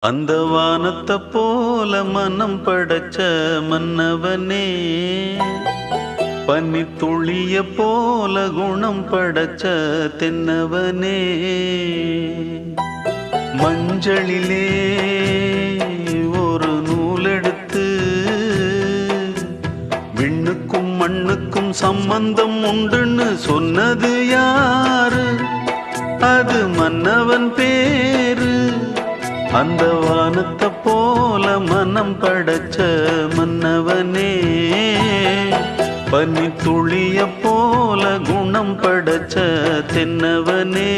அந்த வானத்தை போல மனம் படைச்ச மன்னவனே, பனி துளிய போல குணம் படைச்ச தென்னவனே, மஞ்சளிலே ஒரு நூலெடுத்து விண்ணுக்கும் மண்ணுக்கும் சம்பந்தம் உண்டுன்னு சொன்னது யாரு? அது மன்னவன் பேரு. அந்த வானத்தை போல மனம் படைச்ச மன்னவனே, பனி துளிய போல குணம் படைச்ச தென்னவனே.